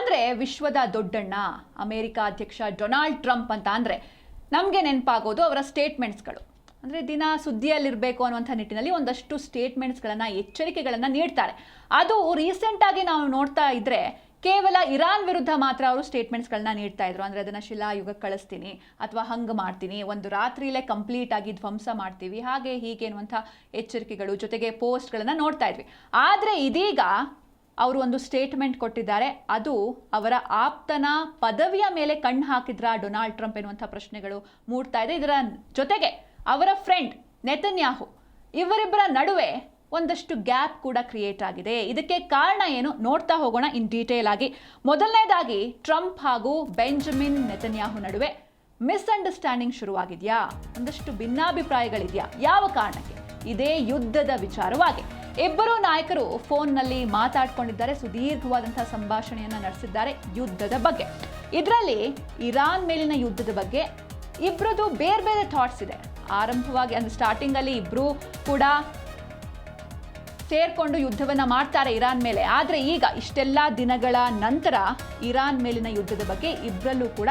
ಅಂದರೆ ವಿಶ್ವದ ದೊಡ್ಡಣ್ಣ ಅಮೆರಿಕ ಅಧ್ಯಕ್ಷ ಡೊನಾಲ್ಡ್ ಟ್ರಂಪ್ ಅಂತ ಅಂದರೆ ನಮಗೆ ನೆನಪಾಗೋದು ಅವರ ಸ್ಟೇಟ್ಮೆಂಟ್ಸ್ಗಳು. ಅಂದರೆ ದಿನ ಸುದ್ದಿಯಲ್ಲಿರಬೇಕು ಅನ್ನುವಂಥ ನಿಟ್ಟಿನಲ್ಲಿ ಒಂದಷ್ಟು ಸ್ಟೇಟ್ಮೆಂಟ್ಸ್ಗಳನ್ನು, ಎಚ್ಚರಿಕೆಗಳನ್ನು ನೀಡ್ತಾರೆ. ಅದು ರೀಸೆಂಟಾಗಿ ನಾವು ನೋಡ್ತಾ ಇದ್ದರೆ ಕೇವಲ ಇರಾನ್ ವಿರುದ್ಧ ಮಾತ್ರ ಅವರು ಸ್ಟೇಟ್ಮೆಂಟ್ಸ್ಗಳನ್ನ ನೀಡ್ತಾ ಇದ್ರು. ಅಂದರೆ ಅದನ್ನು ಶಿಲಾಯುಗಕ್ಕೆ ಕಳಿಸ್ತೀನಿ ಅಥವಾ ಹಂಗೆ ಮಾಡ್ತೀನಿ, ಒಂದು ರಾತ್ರಿಯಲ್ಲೇ ಕಂಪ್ಲೀಟ್ ಆಗಿ ಧ್ವಂಸ ಮಾಡ್ತೀವಿ, ಹಾಗೆ ಹೀಗೆ ಅನ್ನುವಂಥ ಎಚ್ಚರಿಕೆಗಳು ಜೊತೆಗೆ ಪೋಸ್ಟ್ಗಳನ್ನು ನೋಡ್ತಾ ಇದ್ವಿ. ಆದರೆ ಇದೀಗ ಅವರು ಒಂದು ಸ್ಟೇಟ್ಮೆಂಟ್ ಕೊಟ್ಟಿದ್ದಾರೆ. ಅದು ಅವರ ಆಪ್ತನ ಪದವಿಯ ಮೇಲೆ ಕಣ್ಣು ಹಾಕಿದ್ರ ಡೊನಾಲ್ಡ್ ಟ್ರಂಪ್ ಎನ್ನುವಂಥ ಪ್ರಶ್ನೆಗಳು ಮೂಡ್ತಾ ಇದೆ. ಇದರ ಜೊತೆಗೆ ಅವರ ಫ್ರೆಂಡ್ ನೆತನ್ಯಾಹು ಇವರಿಬ್ಬರ ನಡುವೆ ಒಂದಷ್ಟು ಗ್ಯಾಪ್ ಕೂಡ ಕ್ರಿಯೇಟ್ ಆಗಿದೆ. ಇದಕ್ಕೆ ಕಾರಣ ಏನು ನೋಡ್ತಾ ಹೋಗೋಣ ಇನ್ ಡೀಟೇಲ್ ಆಗಿ. ಮೊದಲನೇದಾಗಿ ಟ್ರಂಪ್ ಹಾಗೂ ಬೆಂಜಮಿನ್ ನೆತನ್ಯಾಹು ನಡುವೆ ಮಿಸ್ಅಂಡರ್ಸ್ಟ್ಯಾಂಡಿಂಗ್ ಶುರುವಾಗಿದೆಯಾ? ಒಂದಷ್ಟು ಭಿನ್ನಾಭಿಪ್ರಾಯಗಳಿದೆಯಾ? ಯಾವ ಕಾರಣಕ್ಕೆ? ಇದೇ ಯುದ್ಧದ ವಿಚಾರವಾಗಿ ಇಬ್ಬರು ನಾಯಕರು ಫೋನ್ನಲ್ಲಿ ಮಾತಾಡ್ಕೊಂಡಿದ್ದಾರೆ, ಸುದೀರ್ಘವಾದಂತಹ ಸಂಭಾಷಣೆಯನ್ನು ನಡೆಸಿದ್ದಾರೆ ಯುದ್ಧದ ಬಗ್ಗೆ. ಇದರಲ್ಲಿ ಇರಾನ್ ಮೇಲಿನ ಯುದ್ಧದ ಬಗ್ಗೆ ಇಬ್ಬರದು ಬೇರೆ ಬೇರೆ ಥಾಟ್ಸ್ ಇದೆ. ಆರಂಭವಾಗಿ ಅಂದರೆ ಸ್ಟಾರ್ಟಿಂಗಲ್ಲಿ ಇಬ್ಬರು ಕೂಡ ಸೇರ್ಕೊಂಡು ಯುದ್ಧವನ್ನ ಮಾಡ್ತಾರೆ ಇರಾನ್ ಮೇಲೆ. ಆದರೆ ಈಗ ಇಷ್ಟೆಲ್ಲ ದಿನಗಳ ನಂತರ ಇರಾನ್ ಮೇಲಿನ ಯುದ್ಧದ ಬಗ್ಗೆ ಇಬ್ಬರಲ್ಲೂ ಕೂಡ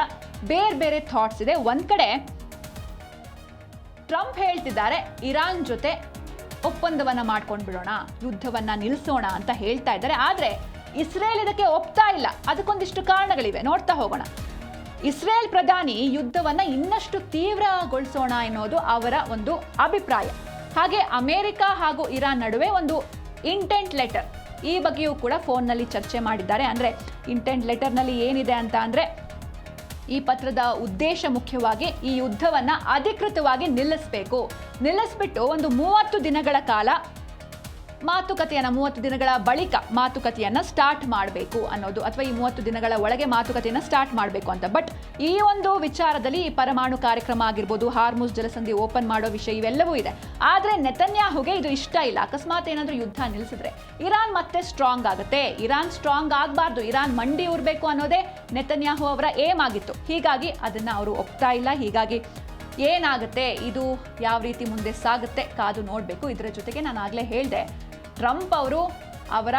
ಬೇರೆ ಬೇರೆ ಥಾಟ್ಸ್ ಇದೆ. ಒಂದ್ ಕಡೆ ಟ್ರಂಪ್ ಹೇಳ್ತಿದ್ದಾರೆ ಇರಾನ್ ಜೊತೆ ಒಪ್ಪಂದವನ್ನ ಮಾಡ್ಕೊಂಡು ಬಿಡೋಣ, ಯುದ್ಧವನ್ನ ನಿಲ್ಲಿಸೋಣ ಅಂತ ಹೇಳ್ತಾ ಇದ್ದಾರೆ. ಆದರೆ ಇಸ್ರೇಲ್ ಇದಕ್ಕೆ ಒಪ್ತಾ ಇಲ್ಲ. ಅದಕ್ಕೊಂದಿಷ್ಟು ಕಾರಣಗಳಿವೆ, ನೋಡ್ತಾ ಹೋಗೋಣ. ಇಸ್ರೇಲ್ ಪ್ರಧಾನಿ ಯುದ್ಧವನ್ನ ಇನ್ನಷ್ಟು ತೀವ್ರಗೊಳಿಸೋಣ ಎನ್ನುವುದು ಅವರ ಒಂದು ಅಭಿಪ್ರಾಯ. ಹಾಗೆ ಅಮೆರಿಕ ಹಾಗೂ ಇರಾನ್ ನಡುವೆ ಒಂದು ಇಂಟೆಂಟ್ ಲೆಟರ್, ಈ ಬಗ್ಗೆಯೂ ಕೂಡ ಫೋನ್ನಲ್ಲಿ ಚರ್ಚೆ ಮಾಡಿದ್ದಾರೆ. ಅಂದರೆ ಇಂಟೆಂಟ್ ಲೆಟರ್ನಲ್ಲಿ ಏನಿದೆ ಅಂತ ಅಂದರೆ ಈ ಪತ್ರದ ಉದ್ದೇಶ ಮುಖ್ಯವಾಗಿ ಈ ಯುದ್ಧವನ್ನ ಅಧಿಕೃತವಾಗಿ ನಿಲ್ಲಿಸ್ಬಿಟ್ಟು ಒಂದು 30 ದಿನಗಳ ಕಾಲ ಮಾತುಕತೆಯನ್ನು, 30 ದಿನಗಳ ಬಳಿಕ ಮಾತುಕತೆಯನ್ನು ಸ್ಟಾರ್ಟ್ ಮಾಡಬೇಕು ಅನ್ನೋದು, ಅಥವಾ ಈ 30 ದಿನಗಳ ಒಳಗೆ ಮಾತುಕತೆಯನ್ನು ಸ್ಟಾರ್ಟ್ ಮಾಡಬೇಕು ಅಂತ. ಬಟ್ ಈ ಒಂದು ವಿಚಾರದಲ್ಲಿ ಈ ಪರಮಾಣು ಕಾರ್ಯಕ್ರಮ ಆಗಿರ್ಬೋದು, ಹಾರ್ಮುಜ್ ಜಲಸಂಧಿ ಓಪನ್ ಮಾಡೋ ವಿಷಯ ಇವೆಲ್ಲವೂ ಇದೆ. ಆದರೆ ನೆತನ್ಯಾಹುಗೆ ಇದು ಇಷ್ಟ ಇಲ್ಲ. ಅಕಸ್ಮಾತ್ ಏನಾದರೂ ಯುದ್ಧ ನಿಲ್ಲಿಸಿದ್ರೆ ಇರಾನ್ ಮತ್ತೆ ಸ್ಟ್ರಾಂಗ್ ಆಗುತ್ತೆ. ಇರಾನ್ ಸ್ಟ್ರಾಂಗ್ ಆಗಬಾರ್ದು, ಇರಾನ್ ಮಂಡಿ ಉರ್ಬೇಕು ಅನ್ನೋದೇ ನೆತನ್ಯಾಹು ಅವರ ಏಮ್ ಆಗಿತ್ತು. ಹೀಗಾಗಿ ಅದನ್ನು ಅವರು ಒಪ್ತಾ ಇಲ್ಲ. ಹೀಗಾಗಿ ಏನಾಗುತ್ತೆ, ಇದು ಯಾವ ರೀತಿ ಮುಂದೆ ಸಾಗುತ್ತೆ ಕಾದು ನೋಡಬೇಕು. ಇದರ ಜೊತೆಗೆ ನಾನು ಆಗಲೇ ಹೇಳಿದೆ, ಟ್ರಂಪ್ ಅವರು ಅವರ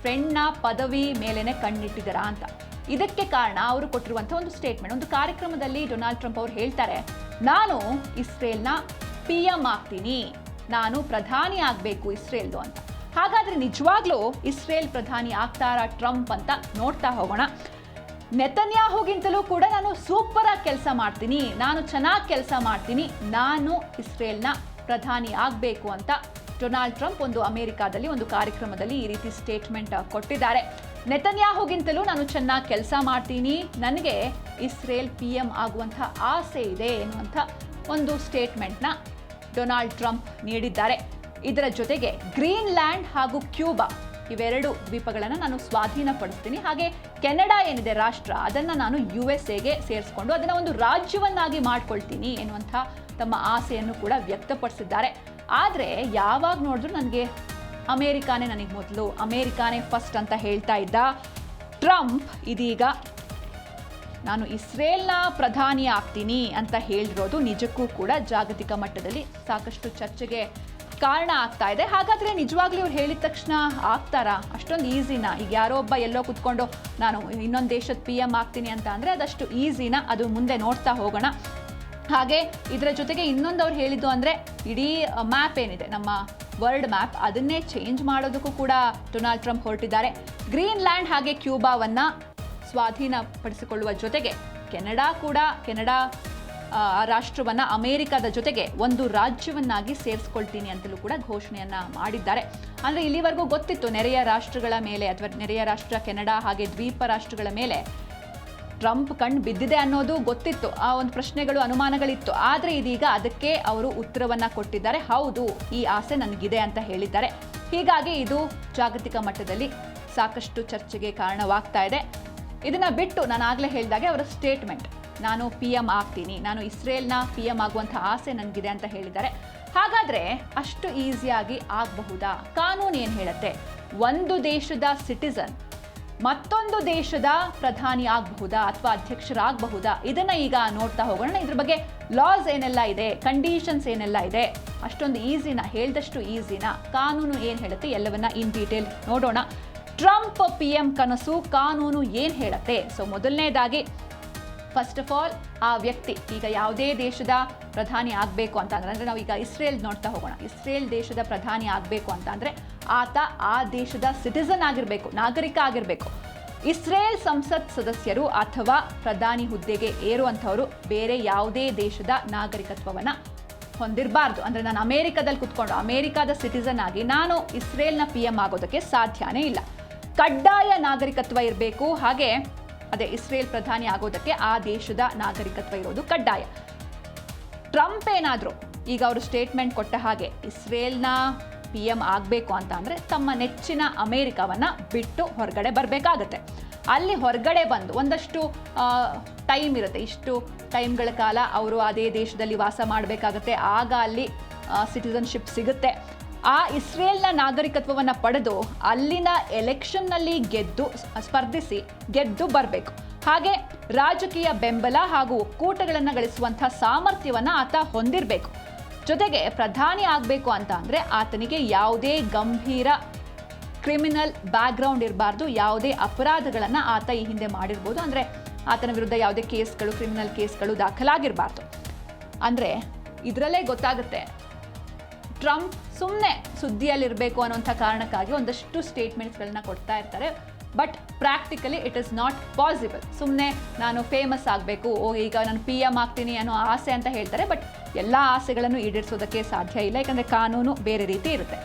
ಫ್ರೆಂಡ್ನ ಪದವಿ ಮೇಲೇನೆ ಕಣ್ಣಿಟ್ಟಿದ್ದಾರಾ ಅಂತ. ಇದಕ್ಕೆ ಕಾರಣ ಅವರು ಕೊಟ್ಟಿರುವಂಥ ಒಂದು ಸ್ಟೇಟ್ಮೆಂಟ್. ಒಂದು ಕಾರ್ಯಕ್ರಮದಲ್ಲಿ ಡೊನಾಲ್ಡ್ ಟ್ರಂಪ್ ಅವರು ಹೇಳ್ತಾರೆ, ನಾನು ಇಸ್ರೇಲ್ನ PM ಆಗ್ತೀನಿ, ನಾನು ಪ್ರಧಾನಿ ಆಗಬೇಕು ಇಸ್ರೇಲ್ದು ಅಂತ. ಹಾಗಾದರೆ ನಿಜವಾಗ್ಲೂ ಇಸ್ರೇಲ್ ಪ್ರಧಾನಿ ಆಗ್ತಾರಾ ಟ್ರಂಪ್ ಅಂತ ನೋಡ್ತಾ ಹೋಗೋಣ. ನೆತನ್ಯಾಹುಗಿಂತಲೂ ಕೂಡ ನಾನು ಸೂಪರ್ ಆಗಿ ಕೆಲಸ ಮಾಡ್ತೀನಿ, ನಾನು ಚೆನ್ನಾಗಿ ಕೆಲಸ ಮಾಡ್ತೀನಿ, ನಾನು ಇಸ್ರೇಲ್ನ ಪ್ರಧಾನಿ ಆಗಬೇಕು ಅಂತ ಡೊನಾಲ್ಡ್ ಟ್ರಂಪ್ ಒಂದು ಅಮೆರಿಕಾದಲ್ಲಿ ಒಂದು ಕಾರ್ಯಕ್ರಮದಲ್ಲಿ ಈ ರೀತಿ ಸ್ಟೇಟ್ಮೆಂಟ್ ಕೊಟ್ಟಿದ್ದಾರೆ. ನೆತನ್ಯಾಹುಗಿಂತಲೂ ನಾನು ಚೆನ್ನಾಗಿ ಕೆಲಸ ಮಾಡ್ತೀನಿ, ನನಗೆ ಇಸ್ರೇಲ್ PM ಆಗುವಂಥ ಆಸೆ ಇದೆ ಎನ್ನುವಂಥ ಒಂದು ಸ್ಟೇಟ್ಮೆಂಟ್ನ ಡೊನಾಲ್ಡ್ ಟ್ರಂಪ್ ನೀಡಿದ್ದಾರೆ. ಇದರ ಜೊತೆಗೆ ಗ್ರೀನ್ಲ್ಯಾಂಡ್ ಹಾಗೂ ಕ್ಯೂಬಾ ಇವೆರಡು ದ್ವೀಪಗಳನ್ನು ನಾನು ಸ್ವಾಧೀನಪಡಿಸ್ತೀನಿ, ಹಾಗೆ ಕೆನಡಾ ಏನಿದೆ ರಾಷ್ಟ್ರ, ಅದನ್ನು ನಾನು USA ಸೇರಿಸ್ಕೊಂಡು ಅದನ್ನು ಒಂದು ರಾಜ್ಯವನ್ನಾಗಿ ಮಾಡ್ಕೊಳ್ತೀನಿ ಎನ್ನುವಂಥ ತಮ್ಮ ಆಸೆಯನ್ನು ಕೂಡ ವ್ಯಕ್ತಪಡಿಸಿದ್ದಾರೆ. ಆದರೆ ಯಾವಾಗ ನೋಡಿದ್ರು ನನಗೆ ಅಮೇರಿಕಾನೇ ನನಗೆ ಮೊದಲು, ಅಮೇರಿಕಾನೇ ಫಸ್ಟ್ ಅಂತ ಹೇಳ್ತಾ ಇದ್ದ ಟ್ರಂಪ್ ಇದೀಗ ನಾನು ಇಸ್ರೇಲ್ನ ಪ್ರಧಾನಿ ಆಗ್ತೀನಿ ಅಂತ ಹೇಳಿರೋದು ನಿಜಕ್ಕೂ ಕೂಡ ಜಾಗತಿಕ ಮಟ್ಟದಲ್ಲಿ ಸಾಕಷ್ಟು ಚರ್ಚೆಗೆ ಕಾರಣ ಆಗ್ತಾ ಇದೆ. ಹಾಗಾದರೆ ನಿಜವಾಗ್ಲೂ ಇವ್ರು ಹೇಳಿದ ತಕ್ಷಣ ಆಗ್ತಾರಾ? ಅಷ್ಟೊಂದು ಈಸಿನಾ? ಈಗ ಯಾರೋ ಒಬ್ಬ ಎಲ್ಲೋ ಕುತ್ಕೊಂಡು ನಾನು ಇನ್ನೊಂದು ದೇಶದ PM ಆಗ್ತೀನಿ ಅಂತ ಅಂದರೆ ಅದಷ್ಟು ಈಸಿನಾ? ಅದು ಮುಂದೆ ನೋಡ್ತಾ ಹೋಗೋಣ. ಹಾಗೆ ಇದರ ಜೊತೆಗೆ ಇನ್ನೊಂದು ಅವ್ರು ಹೇಳಿದ್ದು ಅಂದರೆ ಇಡೀ ಮ್ಯಾಪ್ ಏನಿದೆ, ನಮ್ಮ ವರ್ಲ್ಡ್ ಮ್ಯಾಪ್, ಅದನ್ನೇ ಚೇಂಜ್ ಮಾಡೋದಕ್ಕೂ ಕೂಡ ಡೊನಾಲ್ಡ್ ಟ್ರಂಪ್ ಹೊರಟಿದ್ದಾರೆ. ಗ್ರೀನ್ಲ್ಯಾಂಡ್ ಹಾಗೆ ಕ್ಯೂಬಾವನ್ನು ಸ್ವಾಧೀನಪಡಿಸಿಕೊಳ್ಳುವ ಜೊತೆಗೆ ಕೆನಡಾ ರಾಷ್ಟ್ರವನ್ನು ಅಮೆರಿಕದ ಜೊತೆಗೆ ಒಂದು ರಾಜ್ಯವನ್ನಾಗಿ ಸೇರಿಸ್ಕೊಳ್ತೀನಿ ಅಂತಲೂ ಕೂಡ ಘೋಷಣೆಯನ್ನ ಮಾಡಿದ್ದಾರೆ. ಅಂದರೆ ಇಲ್ಲಿವರೆಗೂ ಗೊತ್ತಿತ್ತು ನೆರೆಯ ರಾಷ್ಟ್ರಗಳ ಮೇಲೆ ಅಥವಾ ನೆರೆಯ ರಾಷ್ಟ್ರ ಕೆನಡಾ ಹಾಗೆ ದ್ವೀಪ ರಾಷ್ಟ್ರಗಳ ಮೇಲೆ ಟ್ರಂಪ್ ಕಣ್ಣು ಬಿದ್ದಿದೆ ಅನ್ನೋದು ಗೊತ್ತಿತ್ತು, ಆ ಒಂದು ಪ್ರಶ್ನೆಗಳು ಅನುಮಾನಗಳಿತ್ತು. ಆದರೆ ಇದೀಗ ಅದಕ್ಕೆ ಅವರು ಉತ್ತರವನ್ನ ಕೊಟ್ಟಿದ್ದಾರೆ. ಹೌದು, ಈ ಆಸೆ ನನಗಿದೆ ಅಂತ ಹೇಳಿದ್ದಾರೆ. ಹೀಗಾಗಿ ಇದು ಜಾಗತಿಕ ಮಟ್ಟದಲ್ಲಿ ಸಾಕಷ್ಟು ಚರ್ಚೆಗೆ ಕಾರಣವಾಗ್ತಾ ಇದೆ. ಇದನ್ನ ಬಿಟ್ಟು ನಾನು ಆಗಲೇ ಹೇಳಿದಾಗೆ ಅವರ ಸ್ಟೇಟ್ಮೆಂಟ್, ನಾನು PM ಆಗ್ತೀನಿ, ನಾನು ಇಸ್ರೇಲ್ನ PM ಆಗುವಂಥ ಆಸೆ ನನಗಿದೆ ಅಂತ ಹೇಳಿದ್ದಾರೆ. ಹಾಗಾದರೆ ಅಷ್ಟು ಈಸಿಯಾಗಿ ಆಗಬಹುದಾ? ಕಾನೂನು ಏನು ಹೇಳುತ್ತೆ? ಒಂದು ದೇಶದ ಸಿಟಿಸನ್ ಮತ್ತೊಂದು ದೇಶದ ಪ್ರಧಾನಿ ಆಗಬಹುದಾ ಅಥವಾ ಅಧ್ಯಕ್ಷರಾಗಬಹುದಾ? ಇದನ್ನ ಈಗ ನೋಡ್ತಾ ಹೋಗೋಣ. ಇದ್ರ ಬಗ್ಗೆ ಲಾಸ್ ಏನೆಲ್ಲ ಇದೆ, ಕಂಡೀಷನ್ಸ್ ಏನೆಲ್ಲ ಇದೆ, ಅಷ್ಟೊಂದು ಈಸಿನಾ? ಹೇಳ್ದಷ್ಟು ಈಸಿನಾ? ಕಾನೂನು ಏನು ಹೇಳುತ್ತೆ ಎಲ್ಲವನ್ನ ಇನ್ ಡೀಟೇಲ್ ನೋಡೋಣ. ಟ್ರಂಪ್ PM ಕನಸು ಕಾನೂನು ಏನು ಹೇಳುತ್ತೆ? ಸೊ ಮೊದಲನೇದಾಗಿ ಫಸ್ಟ್ ಆಫ್ ಆಲ್ ಆ ವ್ಯಕ್ತಿ ಈಗ ಯಾವುದೇ ದೇಶದ ಪ್ರಧಾನಿ ಆಗಬೇಕು ಅಂತ ಅಂದರೆ ನಾವು ಈಗ ಇಸ್ರೇಲ್ ನೋಡ್ತಾ ಹೋಗೋಣ. ಇಸ್ರೇಲ್ ದೇಶದ ಪ್ರಧಾನಿ ಆಗಬೇಕು ಅಂತ ಅಂದರೆ ಆತ ಆ ದೇಶದ ಸಿಟಿಸನ್ ಆಗಿರಬೇಕು, ನಾಗರಿಕ ಆಗಿರಬೇಕು. ಇಸ್ರೇಲ್ ಸಂಸತ್ ಸದಸ್ಯರು ಅಥವಾ ಪ್ರಧಾನಿ ಹುದ್ದೆಗೆ ಏರುವಂಥವರು ಬೇರೆ ಯಾವುದೇ ದೇಶದ ನಾಗರಿಕತ್ವವನ್ನು ಹೊಂದಿರಬಾರ್ದು. ಅಂದರೆ ನಾನು ಅಮೇರಿಕಾದಲ್ಲಿ ಕುತ್ಕೊಂಡು ಅಮೇರಿಕಾದ ಸಿಟಿಸನ್ ಆಗಿ ನಾನು ಇಸ್ರೇಲ್ನ PM ಆಗೋದಕ್ಕೆ ಸಾಧ್ಯನೇ ಇಲ್ಲ. ಕಡ್ಡಾಯ ನಾಗರಿಕತ್ವ ಇರಬೇಕು. ಹಾಗೆ ಅದೇ ಇಸ್ರೇಲ್ ಪ್ರಧಾನಿ ಆಗೋದಕ್ಕೆ ಆ ದೇಶದ ನಾಗರಿಕತ್ವ ಇರೋದು ಕಡ್ಡಾಯ. ಟ್ರಂಪ್ ಏನಾದರೂ ಈಗ ಅವರು ಸ್ಟೇಟ್ಮೆಂಟ್ ಕೊಟ್ಟ ಹಾಗೆ ಇಸ್ರೇಲ್ನ PM ಆಗಬೇಕು ಅಂತ ಅಂದರೆ ತಮ್ಮ ನೆಚ್ಚಿನ ಅಮೇರಿಕಾವನ್ನು ಬಿಟ್ಟು ಹೊರಗಡೆ ಬರಬೇಕಾಗತ್ತೆ. ಅಲ್ಲಿ ಹೊರಗಡೆ ಬಂದು ಒಂದಷ್ಟು ಟೈಮ್ ಇರುತ್ತೆ, ಇಷ್ಟು ಟೈಮ್ಗಳ ಕಾಲ ಅವರು ಅದೇ ದೇಶದಲ್ಲಿ ವಾಸ ಮಾಡಬೇಕಾಗತ್ತೆ. ಆಗ ಅಲ್ಲಿ ಸಿಟಿಸನ್ಶಿಪ್ ಸಿಗುತ್ತೆ. ಆ ಇಸ್ರೇಲ್ನ ನಾಗರಿಕತ್ವವನ್ನು ಪಡೆದು ಅಲ್ಲಿನ ಎಲೆಕ್ಷನ್ನಲ್ಲಿ ಸ್ಪರ್ಧಿಸಿ ಗೆದ್ದು ಬರಬೇಕು. ಹಾಗೆ ರಾಜಕೀಯ ಬೆಂಬಲ ಹಾಗೂ ಒಕ್ಕೂಟಗಳನ್ನು ಗಳಿಸುವಂಥ ಸಾಮರ್ಥ್ಯವನ್ನು ಆತ ಹೊಂದಿರಬೇಕು. ಜೊತೆಗೆ ಪ್ರಧಾನಿ ಆಗಬೇಕು ಅಂತ ಅಂದರೆ ಆತನಿಗೆ ಯಾವುದೇ ಗಂಭೀರ ಕ್ರಿಮಿನಲ್ ಬ್ಯಾಕ್ಗ್ರೌಂಡ್ ಇರಬಾರ್ದು. ಯಾವುದೇ ಅಪರಾಧಗಳನ್ನು ಆತ ಈ ಹಿಂದೆ ಮಾಡಿರ್ಬೋದು, ಅಂದರೆ ಆತನ ವಿರುದ್ಧ ಯಾವುದೇ ಕೇಸ್ಗಳು, ಕ್ರಿಮಿನಲ್ ಕೇಸ್ಗಳು ದಾಖಲಾಗಿರಬಾರ್ದು. ಅಂದರೆ ಇದರಲ್ಲೇ ಗೊತ್ತಾಗುತ್ತೆ ಟ್ರಂಪ್ ಸುಮ್ಮನೆ ಸುದ್ದಿಯಲ್ಲಿರಬೇಕು ಅನ್ನೋಂಥ ಕಾರಣಕ್ಕಾಗಿ ಒಂದಷ್ಟು ಸ್ಟೇಟ್ಮೆಂಟ್ಸ್ಗಳನ್ನ ಕೊಡ್ತಾ ಇರ್ತಾರೆ. But practically it is not possible. ಸುಮ್ಮನೆ ನಾನು ಫೇಮಸ್ ಆಗಬೇಕು, ಈಗ ನಾನು PM ಆಗ್ತೀನಿ ಅನ್ನೋ ಆಸೆ ಅಂತ ಹೇಳ್ತಾರೆ. ಬಟ್ ಎಲ್ಲ ಆಸೆಗಳನ್ನು ಈಡೇರಿಸೋದಕ್ಕೆ ಸಾಧ್ಯ ಇಲ್ಲ, ಯಾಕಂದರೆ ಕಾನೂನು ಬೇರೆ ರೀತಿ ಇರುತ್ತೆ.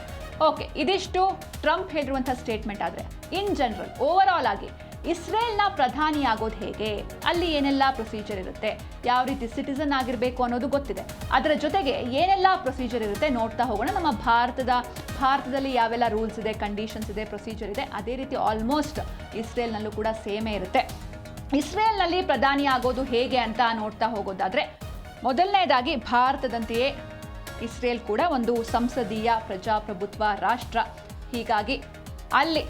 ಓಕೆ, ಇದಿಷ್ಟು ಟ್ರಂಪ್ ಹೇಳಿರುವಂಥ ಸ್ಟೇಟ್ಮೆಂಟ್. ಆದರೆ ಇನ್ ಜನರಲ್ ಓವರ್ ಆಲ್ ಆಗಿ ಇಸ್ರೇಲ್ನ ಪ್ರಧಾನಿ ಆಗೋದು ಹೇಗೆ, ಅಲ್ಲಿ ಏನೆಲ್ಲ ಪ್ರೊಸೀಜರ್ ಇರುತ್ತೆ, ಯಾವ ರೀತಿ ಸಿಟಿಸನ್ ಆಗಿರಬೇಕು ಅನ್ನೋದು ಗೊತ್ತಿದೆ. ಅದರ ಜೊತೆಗೆ ಏನೆಲ್ಲ ಪ್ರೊಸೀಜರ್ ಇರುತ್ತೆ ನೋಡ್ತಾ ಹೋಗೋಣ. ನಮ್ಮ ಭಾರತದಲ್ಲಿ ಯಾವೆಲ್ಲ ರೂಲ್ಸ್ ಇದೆ, ಕಂಡೀಷನ್ಸ್ ಇದೆ, ಪ್ರೊಸೀಜರ್ ಇದೆ, ಅದೇ ರೀತಿ ಆಲ್ಮೋಸ್ಟ್ ಇಸ್ರೇಲ್ನಲ್ಲೂ ಕೂಡ ಸೇಮೇ ಇರುತ್ತೆ. ಇಸ್ರೇಲ್ನಲ್ಲಿ ಪ್ರಧಾನಿ ಆಗೋದು ಹೇಗೆ ಅಂತ ನೋಡ್ತಾ ಹೋಗೋದಾದರೆ ಮೊದಲನೇದಾಗಿ ಭಾರತದಂತೆಯೇ ಇಸ್ರೇಲ್ ಕೂಡ ಒಂದು ಸಂಸದೀಯ ಪ್ರಜಾಪ್ರಭುತ್ವ ರಾಷ್ಟ್ರ. ಹೀಗಾಗಿ ಅಲ್ಲಿ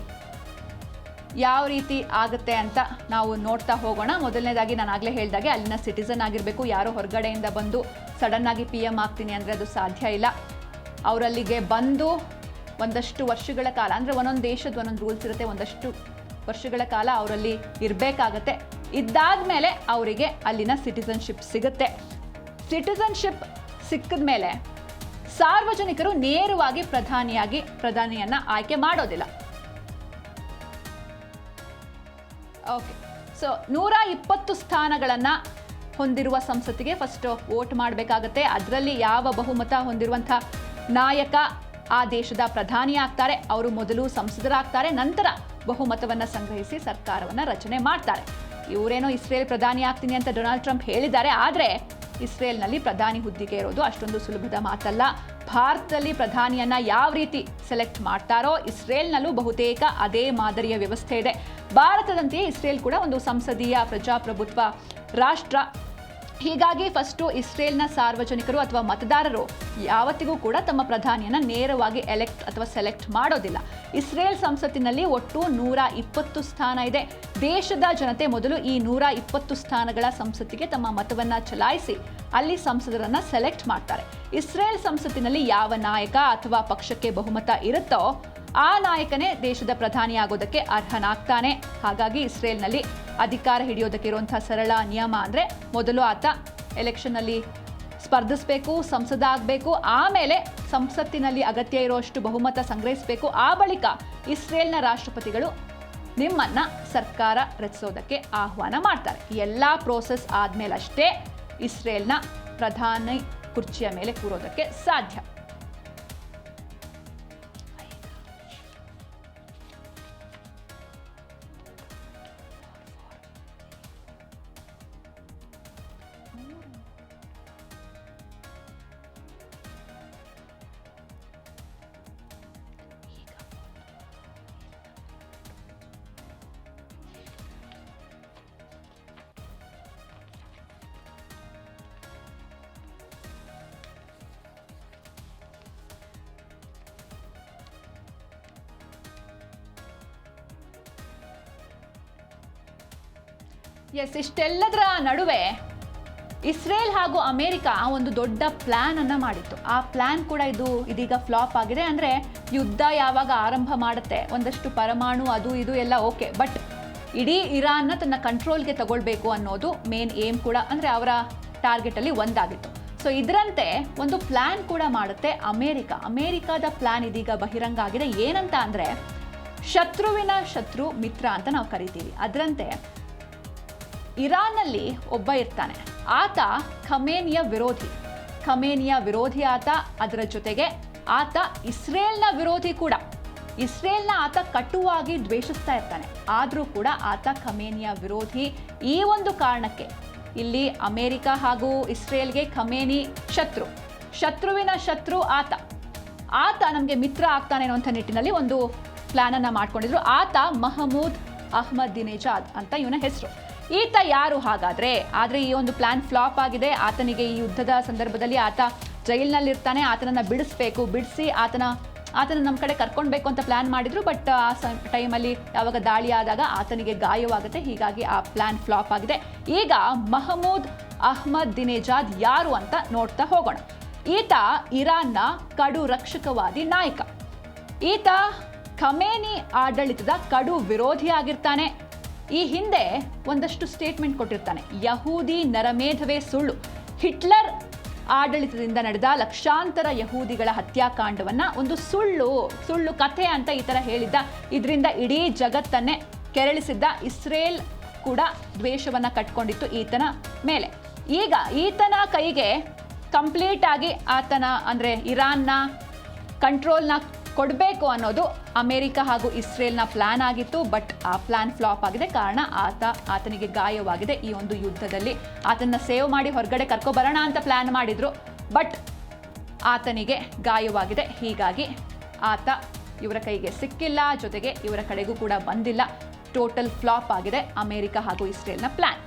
ಯಾವ ರೀತಿ ಆಗುತ್ತೆ ಅಂತ ನಾವು ನೋಡ್ತಾ ಹೋಗೋಣ. ಮೊದಲನೇದಾಗಿ ನಾನು ಆಗಲೇ ಹೇಳಿದಾಗೆ ಅಲ್ಲಿನ ಸಿಟಿಸನ್ ಆಗಿರಬೇಕು. ಯಾರೋ ಹೊರಗಡೆಯಿಂದ ಬಂದು ಸಡನ್ನಾಗಿ PM ಆಗ್ತೀನಿ ಅಂದರೆ ಅದು ಸಾಧ್ಯ ಇಲ್ಲ. ಅವರಲ್ಲಿಗೆ ಬಂದು ಒಂದಷ್ಟು ವರ್ಷಗಳ ಕಾಲ, ಅಂದರೆ ಒಂದೊಂದು ದೇಶದ ಒಂದೊಂದು ರೂಲ್ಸ್ ಇರುತ್ತೆ, ಒಂದಷ್ಟು ವರ್ಷಗಳ ಕಾಲ ಅವರಲ್ಲಿ ಇರಬೇಕಾಗತ್ತೆ. ಇದಾದ ಮೇಲೆ ಅವರಿಗೆ ಅಲ್ಲಿನ ಸಿಟಿಸನ್ಶಿಪ್ ಸಿಗುತ್ತೆ. ಸಿಟಿಸನ್ಶಿಪ್ ಸಿಕ್ಕಿದ ಮೇಲೆ ಸಾರ್ವಜನಿಕರು ನೇರವಾಗಿ ಪ್ರಧಾನಿಯನ್ನು ಆಯ್ಕೆ ಮಾಡೋದಿಲ್ಲ. ಓಕೆ, ಸೊ 120 ಸ್ಥಾನಗಳನ್ನು ಹೊಂದಿರುವ ಸಂಸತ್ತಿಗೆ ಫಸ್ಟ್ ವೋಟ್ ಮಾಡಬೇಕಾಗತ್ತೆ. ಅದರಲ್ಲಿ ಯಾವ ಬಹುಮತ ಹೊಂದಿರುವಂಥ ನಾಯಕ ಆ ದೇಶದ ಪ್ರಧಾನಿ ಆಗ್ತಾರೆ, ಅವರು ಮೊದಲು ಸಂಸದರಾಗ್ತಾರೆ, ನಂತರ ಬಹುಮತವನ್ನು ಸಂಗ್ರಹಿಸಿ ಸರ್ಕಾರವನ್ನು ರಚನೆ ಮಾಡ್ತಾರೆ. ಇವರೇನೋ ಇಸ್ರೇಲ್ ಪ್ರಧಾನಿ ಆಗ್ತೀನಿ ಅಂತ ಡೊನಾಲ್ಡ್ ಟ್ರಂಪ್ ಹೇಳಿದ್ದಾರೆ. ಆದರೆ ಇಸ್ರೇಲ್ನಲ್ಲಿ ಪ್ರಧಾನಿ ಹುದ್ದೆಗೆ ಇರೋದು ಅಷ್ಟೊಂದು ಸುಲಭದ ಮಾತಲ್ಲ. ಭಾರತದಲ್ಲಿ ಪ್ರಧಾನಿಯನ್ನು ಯಾವ ರೀತಿ ಸೆಲೆಕ್ಟ್ ಮಾಡ್ತಾರೋ ಇಸ್ರೇಲ್ನಲ್ಲೂ ಬಹುತೇಕ ಅದೇ ಮಾದರಿಯ ವ್ಯವಸ್ಥೆ ಇದೆ. ಭಾರತದಂತೆಯೇ ಇಸ್ರೇಲ್ ಕೂಡ ಒಂದು ಸಂಸದೀಯ ಪ್ರಜಾಪ್ರಭುತ್ವ ರಾಷ್ಟ್ರ. ಹೀಗಾಗಿ ಫಸ್ಟು ಇಸ್ರೇಲ್ನ ಸಾರ್ವಜನಿಕರು ಅಥವಾ ಮತದಾರರು ಯಾವತ್ತಿಗೂ ಕೂಡ ತಮ್ಮ ಪ್ರಧಾನಿಯನ್ನು ನೇರವಾಗಿ ಎಲೆಕ್ಟ್ ಅಥವಾ ಸೆಲೆಕ್ಟ್ ಮಾಡೋದಿಲ್ಲ. ಇಸ್ರೇಲ್ ಸಂಸತ್ತಿನಲ್ಲಿ ಒಟ್ಟು 120 ಸ್ಥಾನ ಇದೆ. ದೇಶದ ಜನತೆ ಮೊದಲು ಈ 120 ಸ್ಥಾನಗಳ ಸಂಸತ್ತಿಗೆ ತಮ್ಮ ಮತವನ್ನು ಚಲಾಯಿಸಿ ಅಲ್ಲಿ ಸಂಸದರನ್ನು ಸೆಲೆಕ್ಟ್ ಮಾಡ್ತಾರೆ. ಇಸ್ರೇಲ್ ಸಂಸತ್ತಿನಲ್ಲಿ ಯಾವ ನಾಯಕ ಅಥವಾ ಪಕ್ಷಕ್ಕೆ ಬಹುಮತ ಇರುತ್ತೋ ಆ ನಾಯಕನೇ ದೇಶದ ಪ್ರಧಾನಿ ಆಗೋದಕ್ಕೆ ಅರ್ಹನಾಗ್ತಾನೆ. ಹಾಗಾಗಿ ಇಸ್ರೇಲ್ನಲ್ಲಿ ಅಧಿಕಾರ ಹಿಡಿಯೋದಕ್ಕೆ ಇರುವಂತಹ ಸರಳ ನಿಯಮ ಅಂದರೆ ಮೊದಲು ಆತ ಎಲೆಕ್ಷನ್ನಲ್ಲಿ ಸ್ಪರ್ಧಿಸಬೇಕು, ಸಂಸದ ಆಗಬೇಕು, ಆಮೇಲೆ ಸಂಸತ್ತಿನಲ್ಲಿ ಅಗತ್ಯ ಇರುವಷ್ಟು ಬಹುಮತ ಸಂಗ್ರಹಿಸಬೇಕು. ಆ ಬಳಿಕ ಇಸ್ರೇಲ್ನ ರಾಷ್ಟ್ರಪತಿಗಳು ನಿಮ್ಮನ್ನ ಸರ್ಕಾರ ರಚಿಸೋದಕ್ಕೆ ಆಹ್ವಾನ ಮಾಡ್ತಾರೆ. ಎಲ್ಲ ಪ್ರೋಸೆಸ್ ಆದಮೇಲಷ್ಟೇ ಇಸ್ರೇಲ್ನ ಪ್ರಧಾನಿ ಕುರ್ಚಿಯ ಮೇಲೆ ಕೂರೋದಕ್ಕೆ ಸಾಧ್ಯ. ಇಷ್ಟೆಲ್ಲದರ ನಡುವೆ ಇಸ್ರೇಲ್ ಹಾಗೂ ಅಮೆರಿಕ ಒಂದು ದೊಡ್ಡ ಪ್ಲಾನ್ ಅನ್ನ ಮಾಡಿತ್ತು. ಆ ಪ್ಲಾನ್ ಕೂಡ ಇದೀಗ ಫ್ಲಾಪ್ ಆಗಿದೆ. ಅಂದ್ರೆ ಯುದ್ಧ ಯಾವಾಗ ಆರಂಭ ಮಾಡುತ್ತೆ, ಒಂದಷ್ಟು ಪರಮಾಣು ಅದು ಇದು ಎಲ್ಲ ಓಕೆ, ಬಟ್ ಇಡೀ ಇರಾನ್ನ ತನ್ನ ಕಂಟ್ರೋಲ್ಗೆ ತಗೊಳ್ಬೇಕು ಅನ್ನೋದು ಮೇನ್ ಏಮ್ ಕೂಡ, ಅಂದ್ರೆ ಅವರ ಟಾರ್ಗೆಟ್ ಅಲ್ಲಿ ಒಂದಾಗಿತ್ತು. ಸೊ ಇದರಂತೆ ಒಂದು ಪ್ಲಾನ್ ಕೂಡ ಮಾಡುತ್ತೆ ಅಮೆರಿಕಾದ ಪ್ಲಾನ್ ಇದೀಗ ಬಹಿರಂಗ ಆಗಿದೆ. ಏನಂತ ಅಂದ್ರೆ ಶತ್ರುವಿನ ಶತ್ರು ಮಿತ್ರ ಅಂತ ನಾವು ಕರಿತೀವಿ. ಅದರಂತೆ ಇರಾನ್ನಲ್ಲಿ ಒಬ್ಬ ಇರ್ತಾನೆ, ಆತ ಖಮೇನಿಯ ವಿರೋಧಿ ಆತ. ಅದರ ಜೊತೆಗೆ ಆತ ಇಸ್ರೇಲ್ನ ವಿರೋಧಿ ಕೂಡ. ಇಸ್ರೇಲ್ನ ಆತ ಕಟುವಾಗಿ ದ್ವೇಷಿಸ್ತಾ ಇರ್ತಾನೆ, ಆದರೂ ಕೂಡ ಆತ ಖಮೇನಿಯ ವಿರೋಧಿ. ಈ ಒಂದು ಕಾರಣಕ್ಕೆ ಇಲ್ಲಿ ಅಮೆರಿಕ ಹಾಗೂ ಇಸ್ರೇಲ್ಗೆ ಖಮೇನಿ ಶತ್ರುವಿನ ಶತ್ರು ಆತ ನಮಗೆ ಮಿತ್ರ ಆಗ್ತಾನೆ ಅನ್ನುವಂಥ ನಿಟ್ಟಿನಲ್ಲಿ ಒಂದು ಪ್ಲಾನ್ ಅನ್ನ ಮಾಡ್ಕೊಂಡಿದ್ರು. ಆತ ಮಹಮೂದ್ ಅಹ್ಮದಿನೆಜಾದ್ ಅಂತ ಇವನ ಹೆಸರು. ಈತ ಯಾರು ಹಾಗಾದ್ರೆ? ಆದ್ರೆ ಈ ಒಂದು ಪ್ಲಾನ್ ಫ್ಲಾಪ್ ಆಗಿದೆ. ಆತನಿಗೆ ಈ ಯುದ್ಧದ ಸಂದರ್ಭದಲ್ಲಿ ಆತ ಜೈಲಿನಲ್ಲಿರ್ತಾನೆ, ಆತನನ್ನ ಬಿಡಿಸಿ ಆತನ ನಮ್ಮ ಕಡೆ ಕರ್ಕೊಳ್ಬೇಕು ಅಂತ ಪ್ಲಾನ್ ಮಾಡಿದ್ರು. ಬಟ್ ಆ ಟೈಮಲ್ಲಿ ಯಾವಾಗ ದಾಳಿ ಆದಾಗ ಆತನಿಗೆ ಗಾಯವಾಗುತ್ತೆ, ಹೀಗಾಗಿ ಆ ಪ್ಲಾನ್ ಫ್ಲಾಪ್ ಆಗಿದೆ. ಈಗ ಮಹಮೂದ್ ಅಹ್ಮದಿನೆಜಾದ್ ಯಾರು ಅಂತ ನೋಡ್ತಾ ಹೋಗೋಣ. ಈತ ಇರಾನ್ನ ಕಡು ರಕ್ಷಕವಾದಿ ನಾಯಕ. ಈತ ಖಮೇನಿ ಆಡಳಿತದ ಕಡು ವಿರೋಧಿ ಆಗಿರ್ತಾನೆ. ಈ ಹಿಂದೆ ಒಂದಷ್ಟು ಸ್ಟೇಟ್ಮೆಂಟ್ ಕೊಟ್ಟಿರ್ತಾನೆ. ಯಹೂದಿ ನರಮೇಧವೇ ಸುಳ್ಳು, ಹಿಟ್ಲರ್ ಆಡಳಿತದಿಂದ ನಡೆದ ಲಕ್ಷಾಂತರ ಯಹೂದಿಗಳ ಹತ್ಯಾಕಾಂಡವನ್ನ ಒಂದು ಸುಳ್ಳು ಕಥೆ ಅಂತ ಈ ತರ ಹೇಳಿದ್ದ. ಇದರಿಂದ ಇಡೀ ಜಗತ್ತನ್ನೇ ಕೆರಳಿಸಿದ್ದ. ಇಸ್ರೇಲ್ ಕೂಡ ದ್ವೇಷವನ್ನ ಕಟ್ಕೊಂಡಿತ್ತು ಈತನ ಮೇಲೆ. ಈಗ ಈತನ ಕೈಗೆ ಕಂಪ್ಲೀಟ್ ಆಗಿ ಆತನ ಅಂದ್ರೆ ಇರಾನ್ನ ಕಂಟ್ರೋಲ್ನ ಕೊಡಬೇಕು ಅನ್ನೋದು ಅಮೆರಿಕ ಹಾಗೂ ಇಸ್ರೇಲ್ನ ಪ್ಲಾನ್ ಆಗಿತ್ತು. ಬಟ್ ಆ ಪ್ಲಾನ್ ಫ್ಲಾಪ್ ಆಗಿದೆ. ಕಾರಣ ಆತನಿಗೆ ಗಾಯವಾಗಿದೆ. ಈ ಒಂದು ಯುದ್ಧದಲ್ಲಿ ಆತನ ಸೇವ್ ಮಾಡಿ ಹೊರಗಡೆ ಕರ್ಕೊಬರೋಣ ಅಂತ ಪ್ಲಾನ್ ಮಾಡಿದ್ರು, ಬಟ್ ಆತನಿಗೆ ಗಾಯವಾಗಿದೆ. ಹೀಗಾಗಿ ಆತ ಇವರ ಕೈಗೆ ಸಿಕ್ಕಿಲ್ಲ, ಜೊತೆಗೆ ಇವರ ಕಡೆಗೂ ಕೂಡ ಬಂದಿಲ್ಲ. ಟೋಟಲ್ ಫ್ಲಾಪ್ ಆಗಿದೆ ಅಮೆರಿಕ ಹಾಗೂ ಇಸ್ರೇಲ್ನ ಪ್ಲಾನ್.